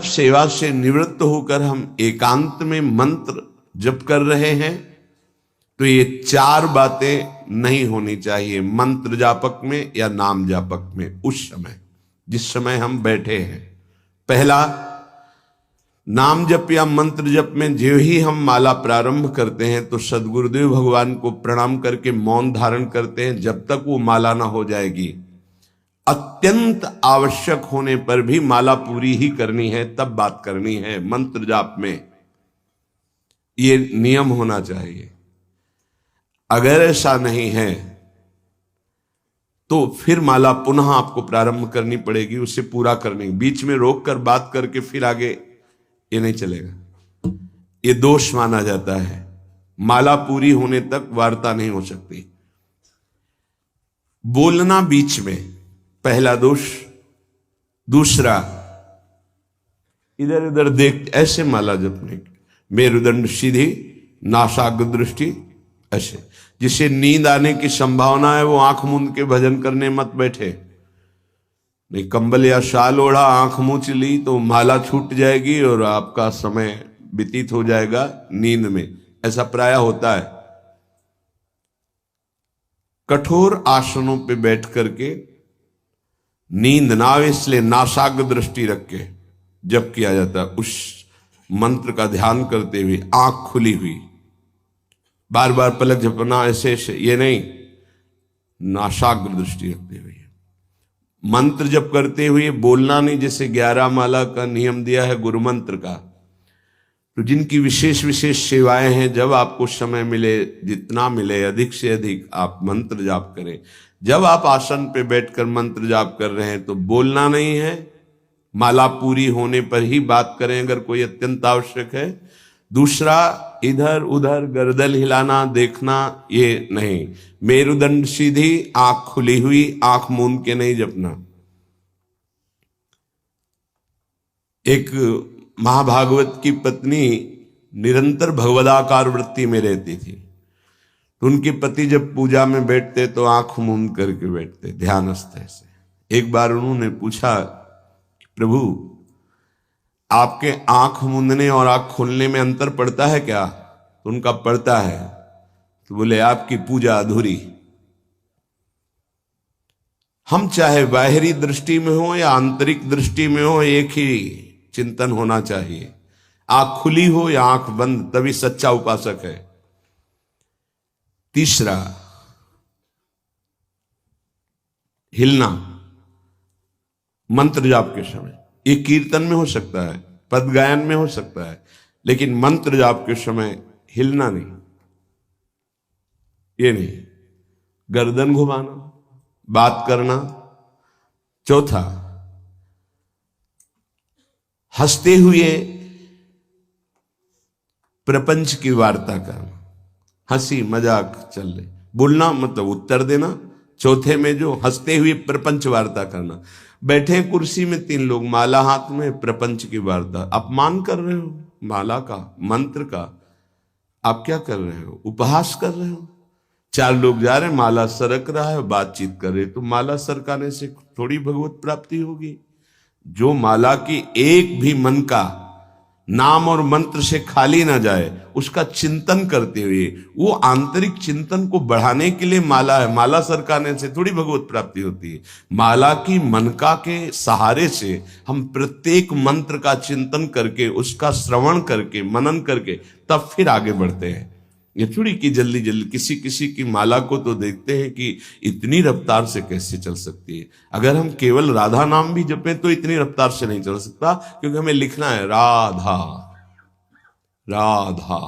सेवा से निवृत्त होकर हम एकांत में मंत्र जप कर रहे हैं तो ये चार बातें नहीं होनी चाहिए मंत्र जापक में या नाम जापक में। उस समय जिस समय हम बैठे हैं, पहला, नाम जप या मंत्र जप में जो ही हम माला प्रारंभ करते हैं तो सदगुरुदेव भगवान को प्रणाम करके मौन धारण करते हैं जब तक वो माला ना हो जाएगी। अत्यंत आवश्यक होने पर भी माला पूरी ही करनी है, तब बात करनी है। मंत्र जाप में ये नियम होना चाहिए। अगर ऐसा नहीं है तो फिर माला पुनः आपको प्रारंभ करनी पड़ेगी, उसे पूरा करने। बीच में रोक कर बात करके फिर आगे ये नहीं चलेगा, ये दोष माना जाता है। माला पूरी होने तक वार्ता नहीं हो सकती। बोलना बीच में, पहला दोष। दूसरा, इधर उधर देख ऐसे माला जपने की, मेरुदंड सीधी, नासाग्र दृष्टि ऐसे। जिसे नींद आने की संभावना है वो आंख मूंद के भजन करने मत बैठे। नहीं, कंबल या शाल ओढ़ा, आंख मूंछ ली तो माला छूट जाएगी और आपका समय व्यतीत हो जाएगा नींद में। ऐसा प्राय होता है। कठोर आसनों पे बैठ करके नींद ना आवे इसलिए नासाग्र दृष्टि रख के जप किया जाता है। उस मंत्र का ध्यान करते हुए आंख खुली हुई, बार बार पलक झपकना ऐसे ऐसे, ये नहीं, नासाग्र दृष्टि रखते हुए मंत्र जप करते हुए बोलना नहीं। जैसे 11 माला का नियम दिया है गुरु मंत्र का, तो जिनकी विशेष विशेष सेवाएं हैं, जब आपको समय मिले, जितना मिले अधिक से अधिक आप मंत्र जाप करें। जब आप आसन पे बैठकर मंत्र जाप कर रहे हैं तो बोलना नहीं है, माला पूरी होने पर ही बात करें अगर कोई अत्यंत आवश्यक है। दूसरा, इधर उधर गर्दन हिलाना, देखना, ये नहीं। मेरुदंड सीधी, आंख खुली हुई, आंख मूंद के नहीं जपना। एक महाभागवत की पत्नी निरंतर भगवदाकार वृत्ति में रहती थी, तो उनके पति जब पूजा में बैठते तो आंख मूंद करके बैठते ध्यानस्थ से। एक बार उन्होंने पूछा, प्रभु आपके आंख मूंदने और आंख खोलने में अंतर पड़ता है क्या? तो उनका पड़ता है। तो बोले आपकी पूजा अधूरी। हम चाहे बाहरी दृष्टि में हो या आंतरिक दृष्टि में हो, एक ही चिंतन होना चाहिए। आंख खुली हो या आंख बंद, तभी सच्चा उपासक है। तीसरा, हिलना मंत्र जाप के समय। ये कीर्तन में हो सकता है, पद गायन में हो सकता है, लेकिन मंत्र जाप के समय हिलना नहीं, ये नहीं। गर्दन घुमाना, बात करना। चौथा, हंसते हुए प्रपंच की वार्ता करना, हंसी मजाक चल रही, बोलना मतलब उत्तर देना। चौथे में जो हंसते हुए प्रपंच वार्ता करना। बैठे कुर्सी में 3 लोग, माला हाथ में, प्रपंच की वार्ता। अपमान कर रहे हो माला का, मंत्र का। आप क्या कर रहे हो? उपहास कर रहे हो। 4 लोग जा रहे हैं, माला सरक रहा है, बातचीत कर रहे, तो माला सरकाने से थोड़ी भगवत प्राप्ति होगी। जो माला की एक भी मन का नाम और मंत्र से खाली ना जाए, उसका चिंतन करते हुए, वो आंतरिक चिंतन को बढ़ाने के लिए माला है। माला सरकाने से थोड़ी भगवत प्राप्ति होती है। माला की मनका के सहारे से हम प्रत्येक मंत्र का चिंतन करके, उसका श्रवण करके, मनन करके, तब फिर आगे बढ़ते हैं। ये थोड़ी कि जल्दी जल्दी। किसी किसी की माला को तो देखते हैं कि इतनी रफ्तार से कैसे चल सकती है। अगर हम केवल राधा नाम भी जपें तो इतनी रफ्तार से नहीं चल सकता, क्योंकि हमें लिखना है राधा राधा।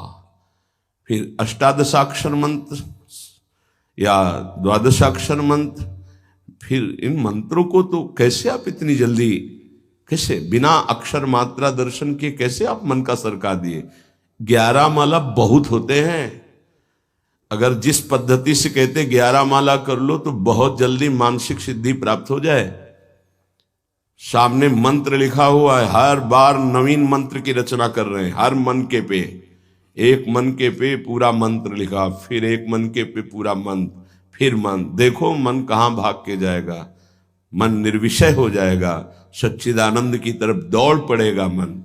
फिर अष्टादशाक्षर मंत्र या द्वादशाक्षर मंत्र, फिर इन मंत्रों को तो कैसे आप इतनी जल्दी, कैसे बिना अक्षर मात्रा दर्शन के कैसे आप मन का सरका दिए? 11 माला बहुत होते हैं। अगर जिस पद्धति से कहते 11 माला कर लो तो बहुत जल्दी मानसिक सिद्धि प्राप्त हो जाए। सामने मंत्र लिखा हुआ है, हर बार नवीन मंत्र की रचना कर रहे हैं। हर मन के पे, एक मन के पे पूरा मंत्र लिखा, फिर एक मन के पे पूरा मंत्र, फिर मन। देखो मन कहां भाग के जाएगा। मन निर्विषय हो जाएगा, सच्चिदानंद की तरफ दौड़ पड़ेगा मन।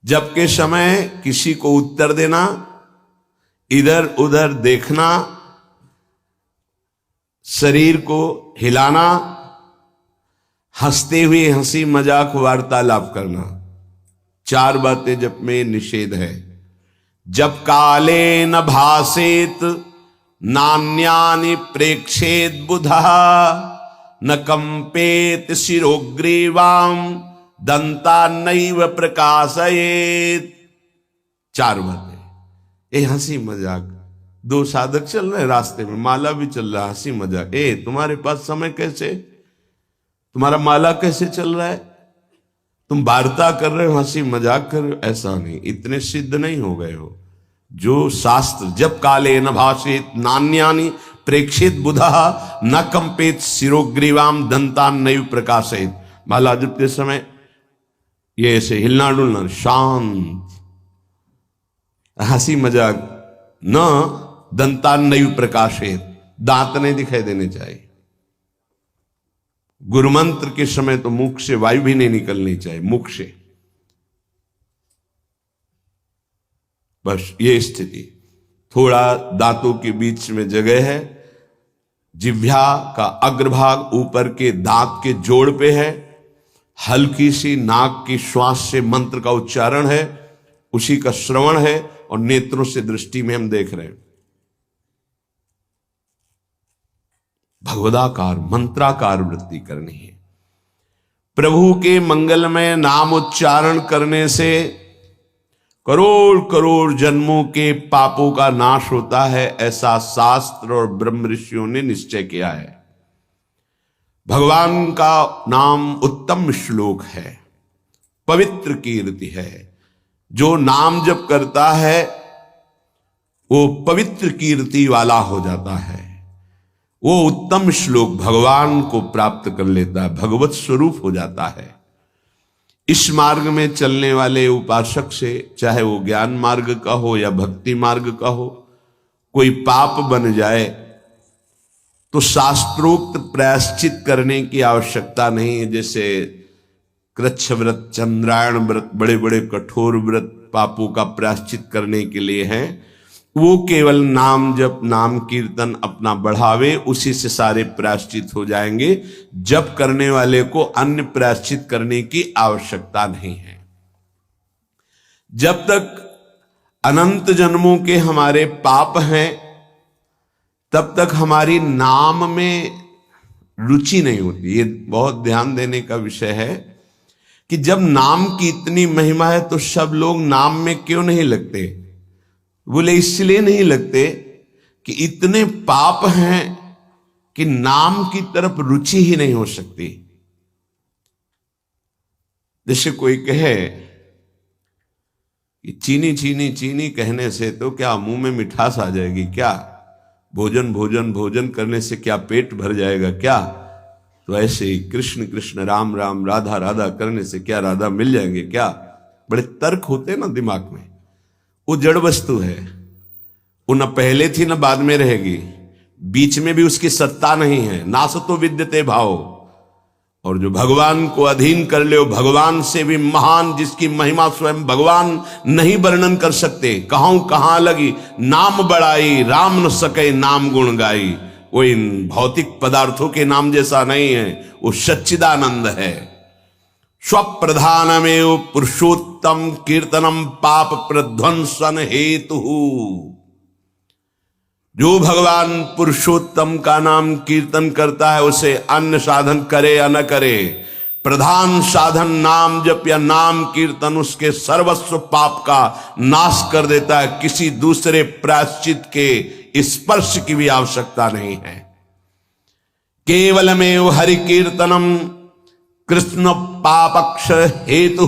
जबकि समय किसी को उत्तर देना, इधर उधर देखना, शरीर को हिलाना, हंसते हुए हंसी मजाक वार्तालाप करना, 4 बातें जब में निषेध है। जब काले न भासेत नान्यानि प्रेक्षेत बुधा न कंपेत शिरोग्रीवाम दंता नैव प्रकाशयेत। 4 बातें। हंसी मजाक, 2 साधक चल रहे रास्ते में, माला भी चल रहा, हंसी मजाक। तुम्हारे पास समय कैसे, तुम्हारा माला कैसे चल रहा है, तुम वार्ता कर रहे हो, हंसी मजाक कर रहे हो, ऐसा नहीं, इतने सिद्ध नहीं हो गए हो। जो शास्त्र जब काले न भाषित नान्यानि प्रेक्षित बुधा न कंपित शिरोग्रीवाम दंतान नैव प्रकाशित। माला जपते समय ये ऐसे हिलना डुलना, शांत, हंसी मजाक, न दंतान नैव प्रकाशित, दांत नहीं दिखाई देने चाहिए। गुरु मंत्र के समय तो मुख से वायु भी नहीं निकलनी चाहिए, मुख से। बस ये स्थिति, थोड़ा दांतों के बीच में जगह है, जिह्वा का अग्रभाग ऊपर के दांत के जोड़ पे है, हल्की सी नाक की श्वास से मंत्र का उच्चारण है, उसी का श्रवण है, और नेत्रों से दृष्टि में हम देख रहे हैं। भगवदाकार मंत्राकार वृत्ति करनी है। प्रभु के मंगलमय नाम उच्चारण करने से करोड़ करोड़ जन्मों के पापों का नाश होता है, ऐसा शास्त्र और ब्रह्म ऋषियों ने निश्चय किया है। भगवान का नाम उत्तम श्लोक है, पवित्र कीर्ति है। जो नाम जप करता है वो पवित्र कीर्ति वाला हो जाता है, वो उत्तम श्लोक भगवान को प्राप्त कर लेता है, भगवत स्वरूप हो जाता है। इस मार्ग में चलने वाले उपासक से, चाहे वो ज्ञान मार्ग का हो या भक्ति मार्ग का हो, कोई पाप बन जाए तो शास्त्रोक्त प्रायश्चित करने की आवश्यकता नहीं है। जैसे कृच्छ व्रत, चंद्रायण व्रत, बड़े बड़े कठोर व्रत पापों का प्रायश्चित करने के लिए हैं, वो केवल नाम जप, नाम कीर्तन अपना बढ़ावे, उसी से सारे प्रायश्चित हो जाएंगे। जप करने वाले को अन्य प्रायश्चित करने की आवश्यकता नहीं है। जब तक अनंत जन्मों के हमारे पाप हैं, तब तक हमारी नाम में रुचि नहीं होती। ये बहुत ध्यान देने का विषय है कि जब नाम की इतनी महिमा है तो सब लोग नाम में क्यों नहीं लगते? बोले इसलिए नहीं लगते कि इतने पाप हैं कि नाम की तरफ रुचि ही नहीं हो सकती। जैसे कोई कहे कि चीनी चीनी चीनी कहने से तो क्या मुंह में मिठास आ जाएगी क्या? भोजन भोजन भोजन करने से क्या पेट भर जाएगा क्या? तो ऐसे ही कृष्ण कृष्ण राम राम राधा राधा करने से क्या राधा मिल जाएंगे क्या? बड़े तर्क होते हैं ना दिमाग में। वो जड़ वस्तु है, वो न पहले थी न बाद में रहेगी, बीच में भी उसकी सत्ता नहीं है। नासतो विद्यते भाव। और जो भगवान को अधीन कर ले, भगवान से भी महान, जिसकी महिमा स्वयं भगवान नहीं वर्णन कर सकते। कहूं कहां लगी नाम बड़ाई, राम न सके नाम गुण गाई। वो इन भौतिक पदार्थों के नाम जैसा नहीं है, वो सच्चिदानंद है। स्वप्रधानमेव पुरुषोत्तम कीर्तनम पाप प्रध्वंसन हेतु। जो भगवान पुरुषोत्तम का नाम कीर्तन करता है, उसे अन्य साधन करे या न करे, प्रधान साधन नाम जप या नाम कीर्तन उसके सर्वस्व पाप का नाश कर देता है। किसी दूसरे प्रायश्चित के स्पर्श की भी आवश्यकता नहीं है। केवलमेव हरि कीर्तनम कृष्ण पापक्ष हेतु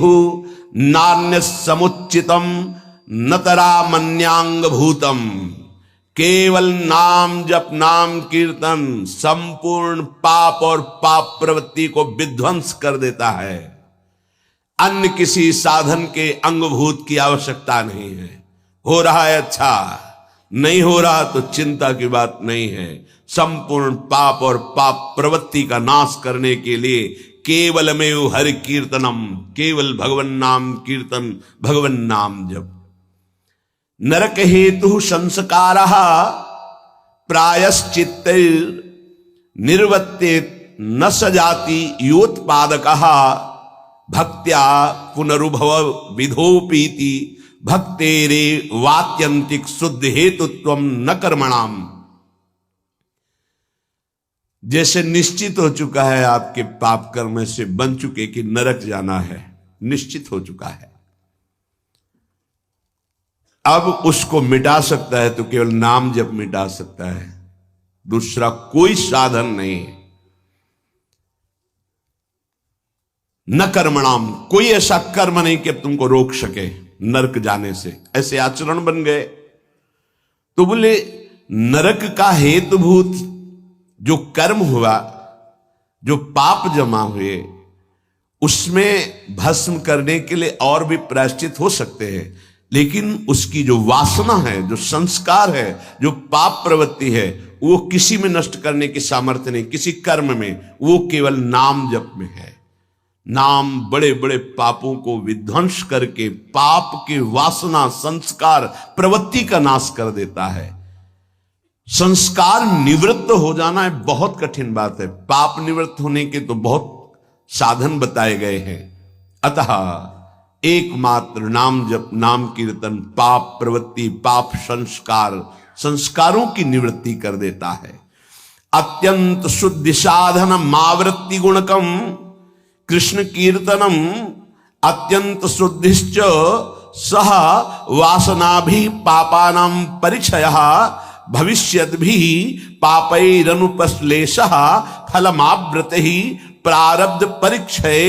नान्य समुचितम नतरा मन्यांग भूतम। केवल नाम जप नाम कीर्तन संपूर्ण पाप और पाप प्रवृत्ति को विध्वंस कर देता है। अन्य किसी साधन के अंगभूत की आवश्यकता नहीं है। हो रहा है अच्छा, नहीं हो रहा तो चिंता की बात नहीं है। संपूर्ण पाप और पाप प्रवृत्ति का नाश करने के लिए केवलमेव हरि कीर्तनम, केवल भगवन नाम कीर्तन, भगवन नाम जप। नरक हेतु संस्कारः प्रायश्चित्त निर्वर्ते न सजाति योत्पादकः भक्त्या पुनरुभव विधोपीति भक्तेरे वात्यंतिक शुद्ध हेतुत्वम न कर्मणाम। जैसे निश्चित हो चुका है आपके पाप कर्म से बन चुके कि नरक जाना है, निश्चित हो चुका है, अब उसको मिटा सकता है तो केवल नाम जप मिटा सकता है, दूसरा कोई साधन नहीं है। न कर्मणाम, कोई ऐसा कर्म नहीं कि अब तुमको रोक सके नरक जाने से, ऐसे आचरण बन गए। तो बोले नरक का हेतुभूत जो कर्म हुआ, जो पाप जमा हुए, उसमें भस्म करने के लिए और भी प्रायश्चित हो सकते हैं, लेकिन उसकी जो वासना है, जो संस्कार है, जो पाप प्रवृत्ति है, वो किसी में नष्ट करने की सामर्थ्य नहीं, किसी कर्म में, वो केवल नाम जप में है। नाम बड़े बड़े पापों को विध्वंस करके पाप की वासना, संस्कार, प्रवृत्ति का नाश कर देता है। संस्कार निवृत्त हो जाना है बहुत कठिन बात है, पाप निवृत्त होने के तो बहुत साधन बताए गए हैं। अतः एकमात्र नाम जप, नाम कीर्तन पाप प्रवृत्ति, पाप संस्कार, संस्कारों की निवृत्ति कर देता है। अत्यंत शुद्धि साधन मावृत्ति गुणकम कृष्ण कीर्तनम अत्यंत शुद्धिश्च सह वासनाभि पापानां परिचयः भविष्यद्भि पापैरनुपश्लेषः फलमावृतिः प्रारब्ध परिक्षये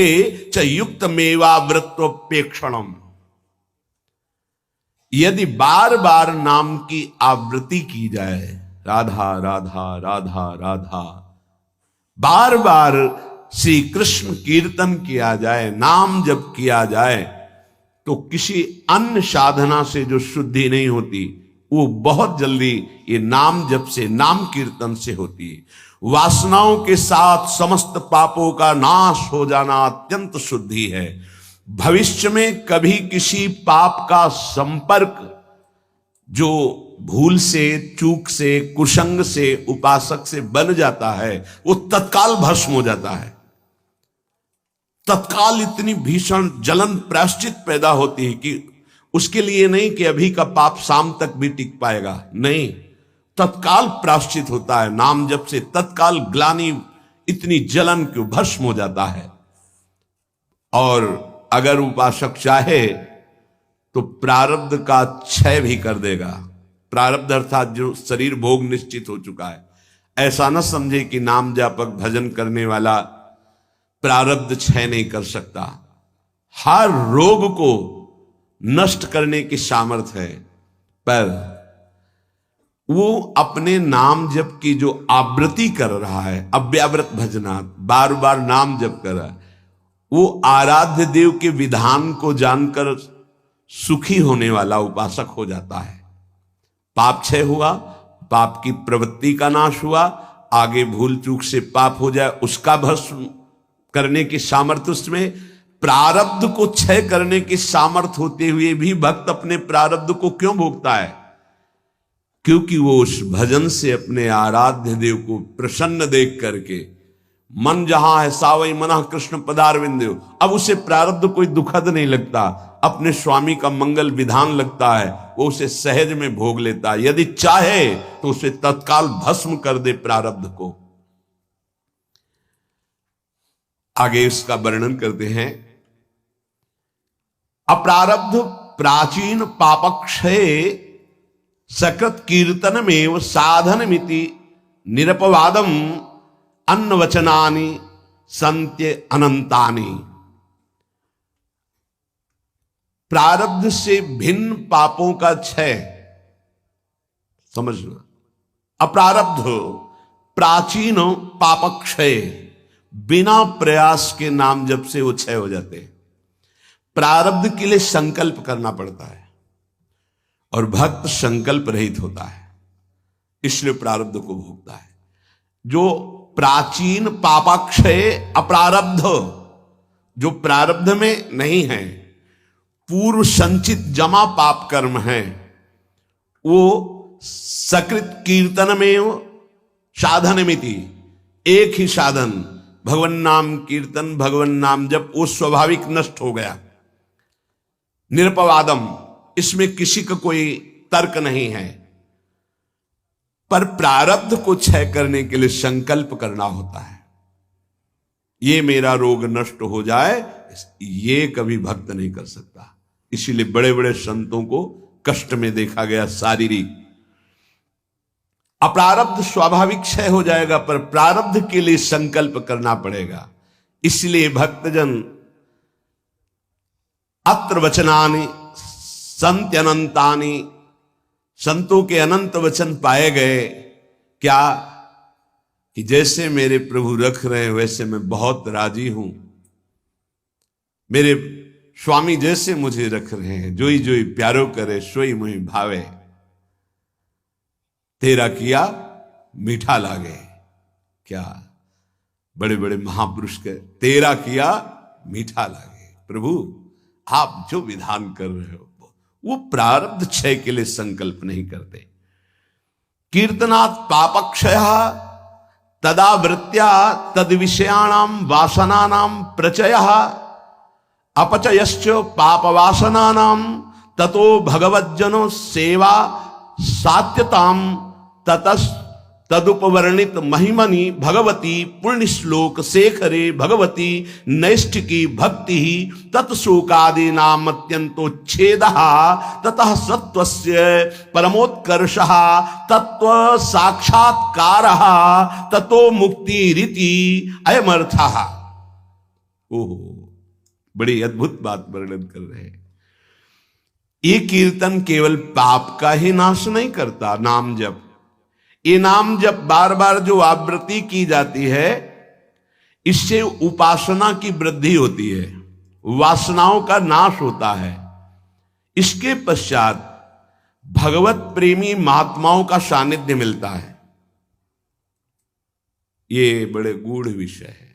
च युक्तमेवावृत्तोपेक्षणम। यदि बार बार नाम की आवृत्ति की जाए, राधा राधा राधा राधा, बार बार श्री कृष्ण कीर्तन किया जाए, नाम जप किया जाए, तो किसी अन्य साधना से जो शुद्धि नहीं होती वो बहुत जल्दी ये नाम जप से, नाम कीर्तन से होती है। वासनाओं के साथ समस्त पापों का नाश हो जाना अत्यंत शुद्धि है। भविष्य में कभी किसी पाप का संपर्क जो भूल से, चूक से, कुसंग से, उपासक से बन जाता है, वो तत्काल भस्म हो जाता है। तत्काल इतनी भीषण जलन प्रायश्चित पैदा होती है कि उसके लिए नहीं कि अभी का पाप शाम तक भी टिक पाएगा, नहीं, तत्काल प्रायश्चित होता है। नाम जप से तत्काल ग्लानि, इतनी जलन क्यों, भस्म हो जाता है। और अगर उपासक चाहे तो प्रारब्ध का क्षय भी कर देगा। प्रारब्ध अर्थात जो शरीर भोग निश्चित हो चुका है, ऐसा न समझे कि नाम जापक भजन करने वाला प्रारब्ध क्षय नहीं कर सकता। हर रोग को नष्ट करने की सामर्थ्य है, पर वो अपने नाम जप की जो आवृत्ति कर रहा है, अव्यावृत भजनात्, बार बार नाम जप कर रहा है, वो आराध्य देव के विधान को जानकर सुखी होने वाला उपासक हो जाता है। पाप क्षय हुआ, पाप की प्रवृत्ति का नाश हुआ, आगे भूल चूक से पाप हो जाए उसका भस्म करने की सामर्थ्य उसमें, प्रारब्ध को क्षय करने की सामर्थ्य होते हुए भी भक्त अपने प्रारब्ध को क्यों भोगता है? क्योंकि वो उस भजन से अपने आराध्य देव को प्रसन्न देख करके, मन जहां है सावई मना कृष्ण पदारविंदेव, अब उसे प्रारब्ध कोई दुखद नहीं लगता, अपने स्वामी का मंगल विधान लगता है, वो उसे सहज में भोग लेता है। यदि चाहे तो उसे तत्काल भस्म कर दे प्रारब्ध को। आगे इसका वर्णन करते हैं। अप्रारब्ध प्राचीन पापक्षय सकृत कीर्तनमेव साधनमिति निरपवादम अन्नवचनानि संत्य अनंतानि। प्रारब्ध से भिन्न पापों का क्षय समझना। अप्रारब्ध प्राचीन पापक्षय, बिना प्रयास के नाम जप से वो क्षय हो जाते हैं। प्रारब्ध के लिए संकल्प करना पड़ता है और भक्त संकल्प रहित होता है, इसलिए प्रारब्ध को भोगता है। जो प्राचीन पापाक्षय अप्रारब्ध, जो प्रारब्ध में नहीं है, पूर्व संचित जमा पाप कर्म है, वो सकृत कीर्तन में साधनमिति, एक ही साधन भगवन नाम कीर्तन, भगवन नाम जप, वो स्वाभाविक नष्ट हो गया। निरपवादम, इसमें किसी का कोई तर्क नहीं है। पर प्रारब्ध को क्षय करने के लिए संकल्प करना होता है। ये मेरा रोग नष्ट हो जाए, ये कभी भक्त नहीं कर सकता। इसीलिए बड़े बड़े संतों को कष्ट में देखा गया, शारीरिक। अप्रारब्ध स्वाभाविक क्षय हो जाएगा, पर प्रारब्ध के लिए संकल्प करना पड़ेगा। इसलिए भक्तजन अत्र वचनानि संत्यनंतानि, संतों के अनंत वचन पाए गए। क्या कि जैसे मेरे प्रभु रख रहे हैं वैसे मैं बहुत राजी हूं। मेरे स्वामी जैसे मुझे रख रहे हैं, जोई जोई प्यारो करे सोई मुहि भावे, तेरा किया मीठा लागे। क्या बड़े बड़े महापुरुष के तेरा किया मीठा लागे। प्रभु आप जो विधान कर रहे हो वो प्रारब्ध क्षय के लिए संकल्प नहीं करते। कीर्तनात् पापक्षय तदा वृत्त्या तद विषयाणाम वासनानाम प्रचय अपचयश्च पाप वासनानाम ततो भगवज्जनो सेवा सात्यताम ततस् तदुपवर्णित महिमनि भगवती पुण्य श्लोक शेखरे भगवती नैष्ठिकी भक्ति तत्शोकादि नाम अत्यंतोच्छेद ततः सत्वस्य परमोत्कर्ष तत्व साक्षात्कार ततो मुक्ति रीति अयमर्थ। ओहो, बड़ी अद्भुत बात वर्णन कर रहे हैं। ये कीर्तन केवल पाप का ही नाश नहीं करता, नाम जप, ये नाम जप बार बार जो आवृत्ति की जाती है, इससे उपासना की वृद्धि होती है, वासनाओं का नाश होता है। इसके पश्चात भगवत प्रेमी महात्माओं का सानिध्य मिलता है। ये बड़े गूढ़ विषय है।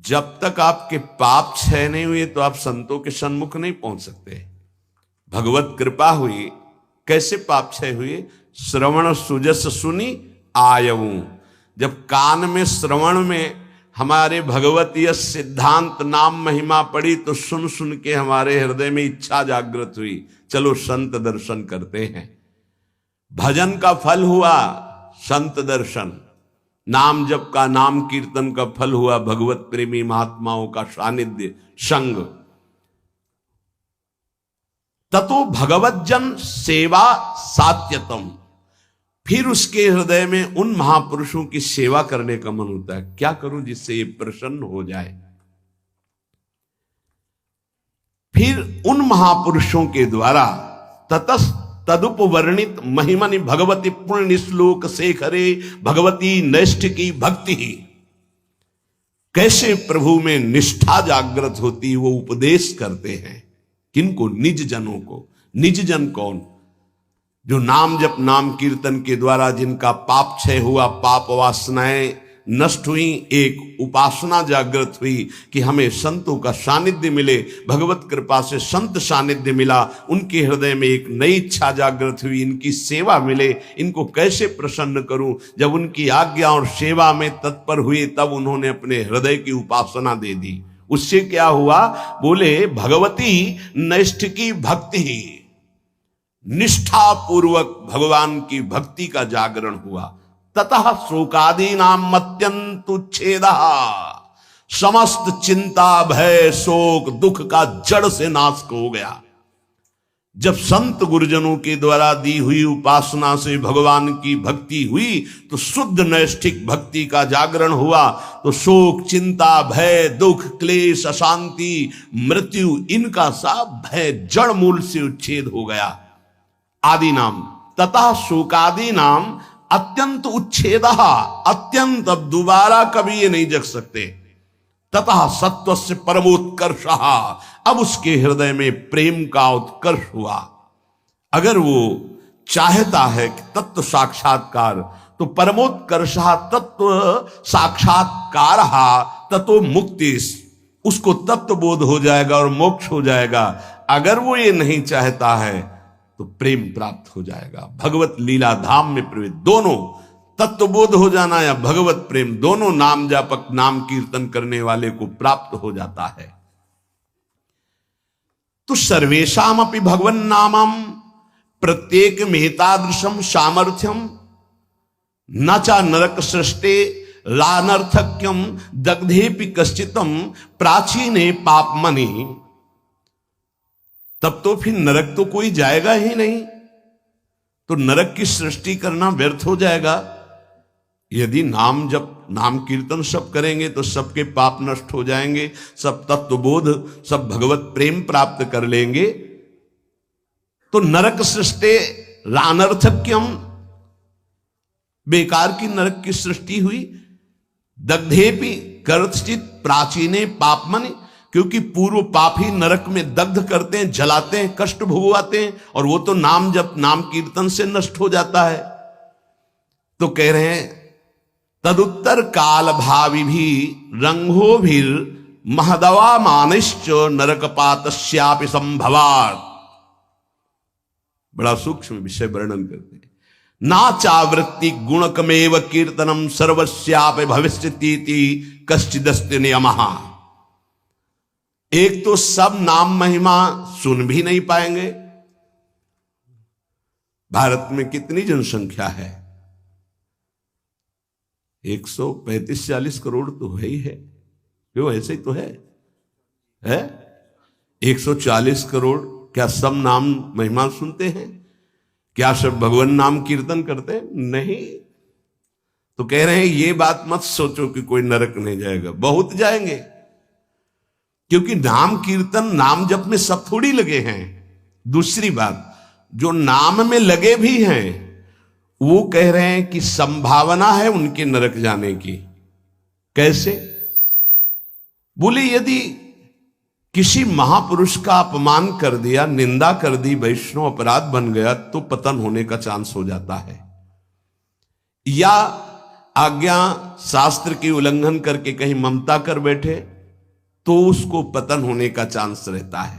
जब तक आपके पाप क्षय नहीं हुए तो आप संतों के सन्मुख नहीं पहुंच सकते। भगवत कृपा हुई, कैसे पाप क्षय हुए? श्रवण सुजस सुनी आयऊ। जब कान में श्रवण में हमारे भगवतीय सिद्धांत नाम महिमा पड़ी तो सुन सुन के हमारे हृदय में इच्छा जागृत हुई, चलो संत दर्शन करते हैं। भजन का फल हुआ संत दर्शन, नाम जप का, नाम कीर्तन का फल हुआ भगवत प्रेमी महात्माओं का सानिध्य संग। ततो भगवज्जन सेवा सात्यतम, फिर उसके हृदय में उन महापुरुषों की सेवा करने का मन होता है। क्या करूं जिससे ये प्रसन्न हो जाए? फिर उन महापुरुषों के द्वारा ततस् तदुपवर्णित महिमनि भगवती पुण्य श्लोक शेखरे भगवती नैष्ठिकी भक्ति, कैसे प्रभु में निष्ठा जागृत होती वो उपदेश करते हैं। किनको? निज जनों को। निज जन कौन? जो नाम जप नाम कीर्तन के द्वारा जिनका पाप क्षय हुआ, पाप वासनाएं नष्ट हुई, एक उपासना जागृत हुई कि हमें संतों का सानिध्य मिले, भगवत कृपा से संत सानिध्य मिला, उनके हृदय में एक नई इच्छा जागृत हुई, इनकी सेवा मिले, इनको कैसे प्रसन्न करूं। जब उनकी आज्ञा और सेवा में तत्पर हुए तब उन्होंने अपने हृदय की उपासना दे दी। उससे क्या हुआ? बोले भगवती नैष्ठिकी भक्ति, निष्ठा पूर्वक भगवान की भक्ति का जागरण हुआ। ततः शोकादि नाम अत्यंत उच्छेद, समस्त चिंता भय शोक दुख का जड़ से नाश हो गया। जब संत गुरुजनों के द्वारा दी हुई उपासना से भगवान की भक्ति हुई तो शुद्ध नैष्ठिक भक्ति का जागरण हुआ, तो शोक चिंता भय दुख क्लेश अशांति मृत्यु इनका सब भय जड़ मूल से उच्छेद हो गया। आदि नाम ततः शोकादि नाम अत्यंत उच्छेद, अत्यंत, अब दोबारा कभी ये नहीं जग सकते। ततः सत्व से परमोत्कर्ष, अब उसके हृदय में प्रेम का उत्कर्ष हुआ। अगर वो चाहता है कि तत्व साक्षात्कार तो परमोत्कर्षा तत्व साक्षात्कार ततो मुक्ति, उसको तत्व बोध हो जाएगा और मोक्ष हो जाएगा। अगर वो ये नहीं चाहता है तो प्रेम प्राप्त हो जाएगा। भगवत लीला धाम में प्रवेश, दोनों तत्व बोध हो जाना या भगवत प्रेम, दोनों नाम जापक नाम कीर्तन करने वाले को प्राप्त हो जाता है। तो सर्वेशाम अपि भगवन नामम प्रत्येक मेतादृशम सामर्थ्यम न चा नरक सृष्टे लानर्थक्यम दग्धेपि कश्चितम प्राचीने पापमनि। तब तो फिर नरक तो कोई जाएगा ही नहीं, तो नरक की सृष्टि करना व्यर्थ हो जाएगा। यदि नाम जब नाम कीर्तन सब करेंगे तो सबके पाप नष्ट हो जाएंगे, सब तत्वबोध, सब भगवत प्रेम प्राप्त कर लेंगे। तो नरक सृष्टि लानर्थक्यम, बेकार की नरक की सृष्टि हुई। दग्धेपि कर्तचित प्राचीने पापमनि, क्योंकि पूर्व पापी नरक में दग्ध करते हैं, जलाते हैं, कष्ट भोगवाते हैं, और वो तो नाम जब नाम कीर्तन से नष्ट हो जाता है। तो कह रहे हैं तदुत्तर काल भावी भी रंगो भी महदवा मानिश्च नरकपातस्यापि संभवात्। बड़ा सूक्ष्म विषय वर्णन करते हैं। ना चावृत्ति गुणकमेव कीर्तनम सर्वस्यापि भविष्यतीति कश्चिदस्ति नियमः। एक तो सब नाम महिमा सुन भी नहीं पाएंगे। भारत में कितनी जनसंख्या है? 135-40 करोड़ तो है ही है। क्यों, ऐसे ही तो है 140 करोड़। क्या सब नाम महिमा सुनते हैं? क्या सब भगवान नाम कीर्तन करते हैं? नहीं। तो कह रहे हैं ये बात मत सोचो कि कोई नरक नहीं जाएगा, बहुत जाएंगे। क्योंकि नाम कीर्तन नाम जप में सब थोड़ी लगे हैं। दूसरी बात, जो नाम में लगे भी हैं वो कह रहे हैं कि संभावना है उनके नरक जाने की। कैसे? बोले यदि किसी महापुरुष का अपमान कर दिया, निंदा कर दी, वैष्णव अपराध बन गया, तो पतन होने का चांस हो जाता है। या आज्ञा शास्त्र की उल्लंघन करके कहीं ममता कर बैठे तो उसको पतन होने का चांस रहता है।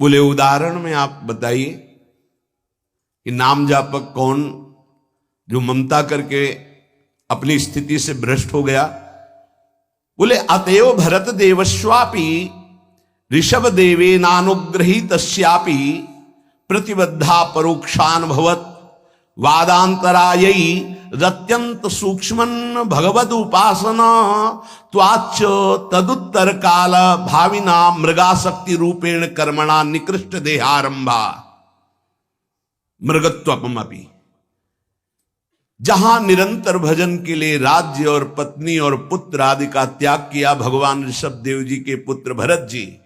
बोले उदाहरण में आप बताइए कि नाम जापक कौन जो ममता करके अपनी स्थिति से भ्रष्ट हो गया? बोले अतएव भरत देवस्वापि ऋषभ देवेनानुग्रहीतस्यापि प्रतिबद्धा परोक्षानुभवत वादांतरायै रत्यंत सूक्ष्मन भगवद उपासना त्वाच तदुत्तर काल भाविना मृगाशक्ति रूपेण कर्मणा निकृष्ट देहारंभा मृगत्वपमपि। जहां निरंतर भजन के लिए राज्य और पत्नी और पुत्र आदि का त्याग किया भगवान ऋषभ देव जी के पुत्र भरत जी,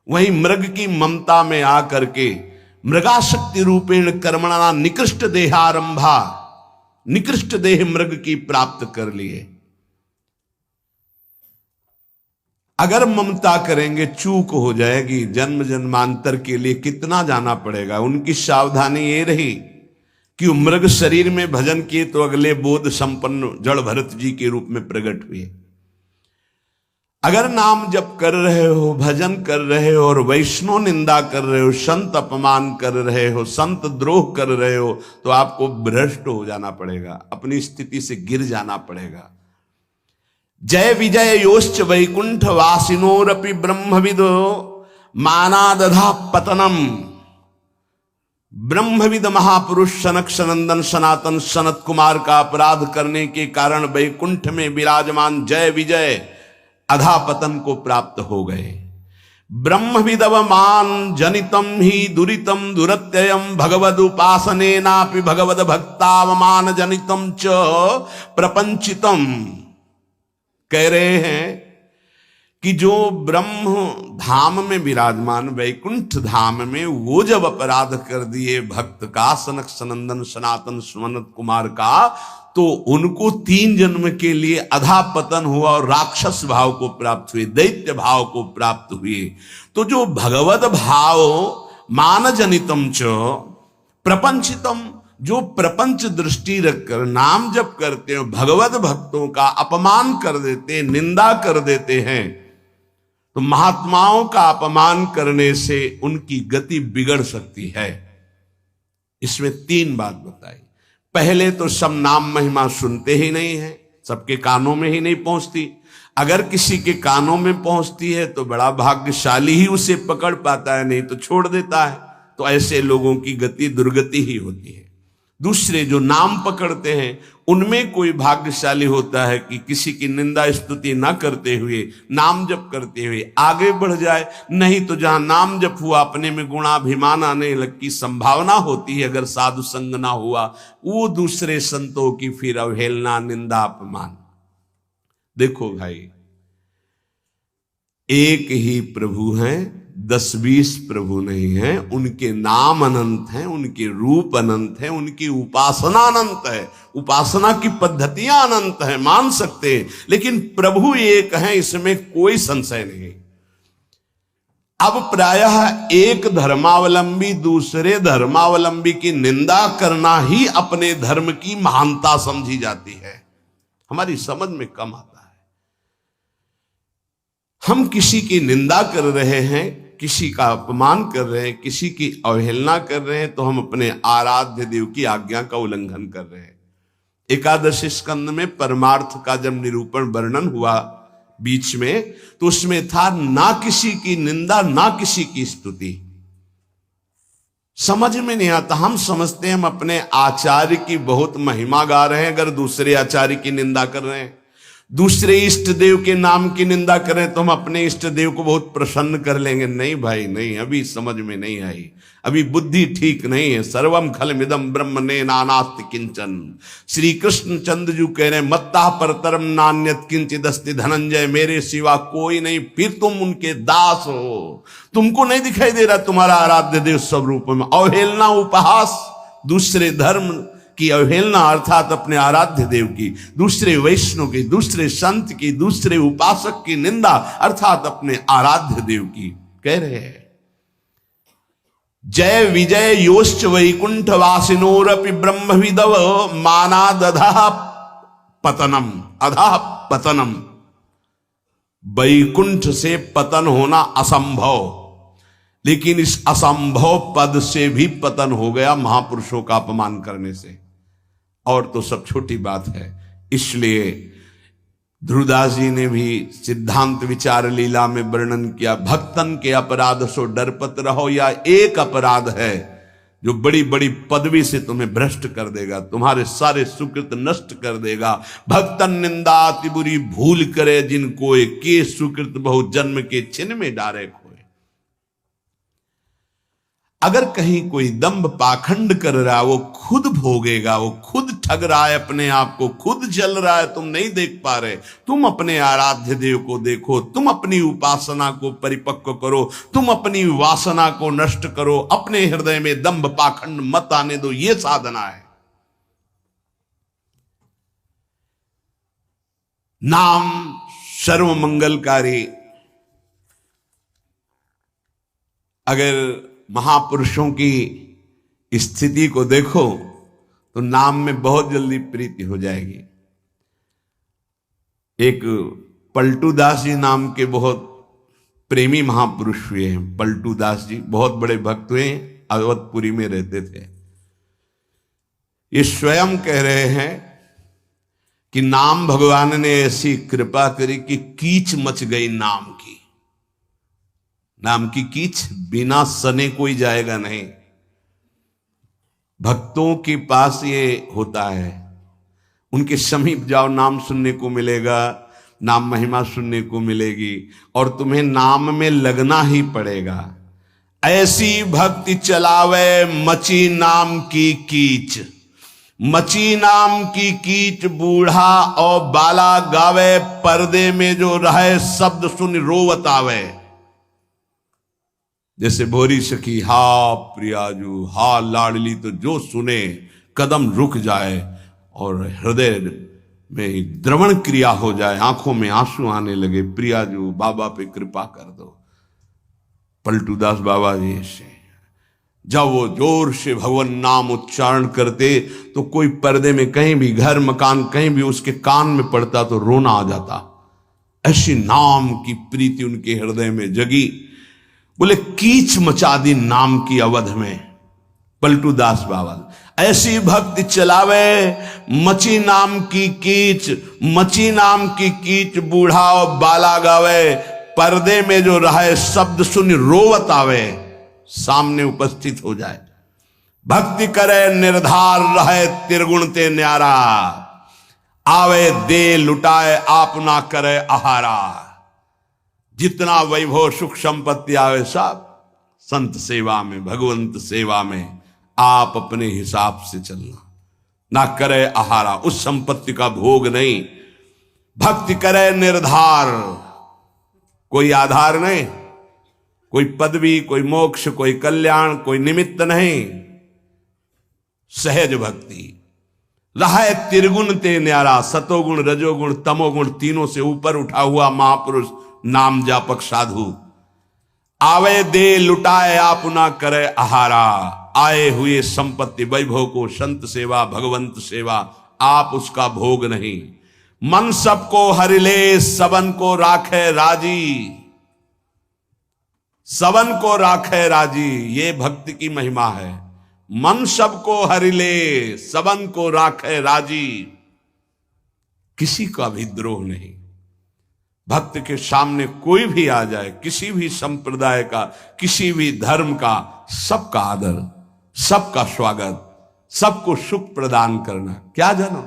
वहीं मृग की ममता में आकर के मृगाशक्ति रूपेण कर्मणा निकृष्ट देहारंभा, निकृष्ट देह मृग की प्राप्त कर लिए। अगर ममता करेंगे चूक हो जाएगी, जन्म जन्मांतर के लिए कितना जाना पड़ेगा। उनकी सावधानी ये रही कि मृग शरीर में भजन किए तो अगले बोध संपन्न जड़ भरत जी के रूप में प्रकट हुए। अगर नाम जप कर रहे हो, भजन कर रहे हो और वैष्णव निंदा कर रहे हो, संत अपमान कर रहे हो, संत द्रोह कर रहे हो, तो आपको भ्रष्ट हो जाना पड़ेगा, अपनी स्थिति से गिर जाना पड़ेगा। जय विजय योश्च वैकुंठ वासिनोरपि ब्रह्मविदो मानादधा पतनम। ब्रह्मविद महापुरुष सनक सनंदन सनातन सनत कुमार का अपराध करने के कारण वैकुंठ में विराजमान जय विजय अधापतन को प्राप्त हो गए। ब्रह्मविदवमान जनितम ही दुरितम दुरत्ययम भगवद उपासनेनापि भगवद भक्तावमान जनितम च प्रपंचितम। कह रहे हैं कि जो ब्रह्म धाम में विराजमान वैकुंठ धाम में वो जब अपराध कर दिए भक्त का, सनक सनंदन सनातन सुमनत कुमार का, तो उनको 3 जन्म के लिए अधापतन हुआ और राक्षस भाव को प्राप्त हुए, दैत्य भाव को प्राप्त हुए। तो जो भगवत भाव मान जनितम च प्रपंचितम, जो प्रपंच दृष्टि रखकर नाम जप करते हैं, भगवत भक्तों का अपमान कर देते हैं, निंदा कर देते हैं, तो महात्माओं का अपमान करने से उनकी गति बिगड़ सकती है। इसमें 3 बात बताई। पहले तो सब नाम महिमा सुनते ही नहीं है, सबके कानों में ही नहीं पहुंचती। अगर किसी के कानों में पहुंचती है तो बड़ा भाग्यशाली ही उसे पकड़ पाता है, नहीं तो छोड़ देता है। तो ऐसे लोगों की गति दुर्गति ही होती है। दूसरे जो नाम पकड़ते हैं उनमें कोई भाग्यशाली होता है कि किसी की निंदा स्तुति ना करते हुए, नाम जप करते हुए आगे बढ़ जाए। नहीं तो जहां नाम जप हुआ अपने में गुणाभिमान आने लग की संभावना होती है, अगर साधु संग ना हुआ, वो दूसरे संतों की फिर अवहेलना, निंदा, अपमान। देखो भाई, एक ही प्रभु हैं, 10-20 प्रभु नहीं हैं। उनके नाम अनंत हैं, उनके रूप अनंत हैं, उनकी उपासना अनंत है, उपासना की पद्धतियां अनंत हैं, मान सकते हैं। लेकिन प्रभु एक हैं, इसमें कोई संशय नहीं। अब प्रायः एक धर्मावलंबी दूसरे धर्मावलंबी की निंदा करना ही अपने धर्म की महानता समझी जाती है। हमारी समझ में कम आता है। हम किसी की निंदा कर रहे हैं, किसी का अपमान कर रहे हैं, किसी की अवहेलना कर रहे हैं, तो हम अपने आराध्य देव की आज्ञा का उल्लंघन कर रहे हैं। एकादश स्कंद में परमार्थ का जब निरूपण वर्णन हुआ बीच में, तो उसमें था ना किसी की निंदा ना किसी की स्तुति। समझ में नहीं आता। हम समझते हैं हम अपने आचार्य की बहुत महिमा गा रहे हैं, अगर दूसरे आचार्य की निंदा कर रहे हैं, दूसरे इष्ट देव के नाम की निंदा करें, तो हम अपने इष्ट देव को बहुत प्रसन्न कर लेंगे। नहीं भाई नहीं, अभी समझ में नहीं आई, अभी बुद्धि ठीक नहीं है। सर्वम खलमिदं ब्रह्म ने नानास्ति किंचन। श्री कृष्ण चंद्र जी कह रहे हैं, मत्ता परतरम नान्यत किंचिद अस्ति धनंजय, मेरे सिवा कोई नहीं। फिर तुम उनके दास हो, तुमको नहीं दिखाई दे रहा तुम्हारा आराध्य देव स्वरूप में। अवहेलना, उपहास, दूसरे धर्म की अवहेलना अर्थात अपने आराध्य देव की, दूसरे वैष्णव की, दूसरे संत की, दूसरे उपासक की निंदा अर्थात अपने आराध्य देव की। कह रहे हैं जय विजय योश्च वैकुंठ वासिनोरपि ब्रह्मविदव मानादधः पतनम, अधः पतनम। वैकुंठ से पतन होना असंभव, लेकिन इस असंभव पद से भी पतन हो गया महापुरुषों का अपमान करने से। और तो सब छोटी बात है। इसलिए ध्रुवदास जी ने भी सिद्धांत विचार लीला में वर्णन किया, भक्तन के अपराध सो डरपत रहो। या एक अपराध है जो बड़ी बड़ी पदवी से तुम्हें भ्रष्ट कर देगा, तुम्हारे सारे सुकृत नष्ट कर देगा। भक्तन निंदा अति बुरी भूल करे, जिनको के सुकृत बहु जन्म के छिन में डारे खोए। अगर कहीं कोई दंभ पाखंड कर रहा है, वो खुद भोगेगा, वो खुद ठग रहा है अपने आप को, खुद जल रहा है, तुम नहीं देख पा रहे। तुम अपने आराध्य देव को देखो, तुम अपनी उपासना को परिपक्व करो, तुम अपनी वासना को नष्ट करो, अपने हृदय में दंभ पाखंड मत आने दो। ये साधना है। नाम सर्व मंगलकारी। अगर महापुरुषों की स्थिति को देखो तो नाम में बहुत जल्दी प्रीति हो जाएगी। एक पलटू दास जी नाम के बहुत प्रेमी महापुरुष हुए हैं। पलटू दास जी बहुत बड़े भक्त हुए हैं, अवधपुरी में रहते थे। ये स्वयं कह रहे हैं कि नाम भगवान ने ऐसी कृपा करी कि कीच मच गई नाम की। नाम की कीच बिना सने कोई जाएगा नहीं। भक्तों के पास ये होता है, उनके समीप जाओ, नाम सुनने को मिलेगा, नाम महिमा सुनने को मिलेगी, और तुम्हें नाम में लगना ही पड़ेगा। ऐसी भक्ति चलावे मची नाम की कीच, मची नाम की कीच बूढ़ा और बाला गावे, पर्दे में जो रहे शब्द सुन रोवत आवे। जैसे भोरी सखी हा प्रियाजू हा लाडली, तो जो सुने कदम रुक जाए और हृदय में द्रवण क्रिया हो जाए, आंखों में आंसू आने लगे। प्रियाजू बाबा पे कृपा कर दो। पलटूदास बाबा जी से जब वो जोर से भगवान नाम उच्चारण करते तो कोई पर्दे में कहीं भी, घर मकान कहीं भी उसके कान में पड़ता तो रोना आ जाता। ऐसी नाम की प्रीति उनके हृदय में जगी। बोले कीच मचा दी नाम की अवध में, पलटू दास बाबा। ऐसी भक्ति चलावे मची नाम की कीच, मची नाम की कीच बूढ़ा और बाला गावे। पर्दे में जो रहे शब्द सुन रोवत आवे, सामने उपस्थित हो जाए। भक्ति करे निर्धार रहे त्रिगुण ते न्यारा, आवे दे लुटाए आप ना करे आहारा। जितना वैभव सुख संपत्ति आवे सब संत सेवा में, भगवंत सेवा में आप अपने हिसाब से चलना, ना करे आहारा। उस संपत्ति का भोग नहीं। भक्ति करे निर्धार, कोई आधार नहीं, कोई पदवी, कोई मोक्ष, कोई कल्याण, कोई निमित्त नहीं। सहज भक्ति रहे त्रिगुण ते न्यारा, सतोगुण रजोगुण तमोगुण तीनों से ऊपर उठा हुआ महापुरुष नाम जापक साधु। आवे दे लुटाए आप ना करे आहारा। आए हुए संपत्ति वैभव को, संत सेवा भगवंत सेवा, आप उसका भोग नहीं। मन सबको हरिले सबन को राखे राजी, सबन को राखे राजी, ये भक्ति की महिमा है। मन सबको हरिले सबन को राखे राजी, किसी का भी द्रोह नहीं। भक्त के सामने कोई भी आ जाए, किसी भी संप्रदाय का, किसी भी धर्म का, सबका आदर, सबका स्वागत, सबको सुख प्रदान करना। क्या जानो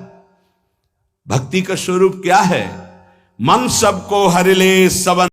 भक्ति का स्वरूप क्या है? मन सबको हरिले सबन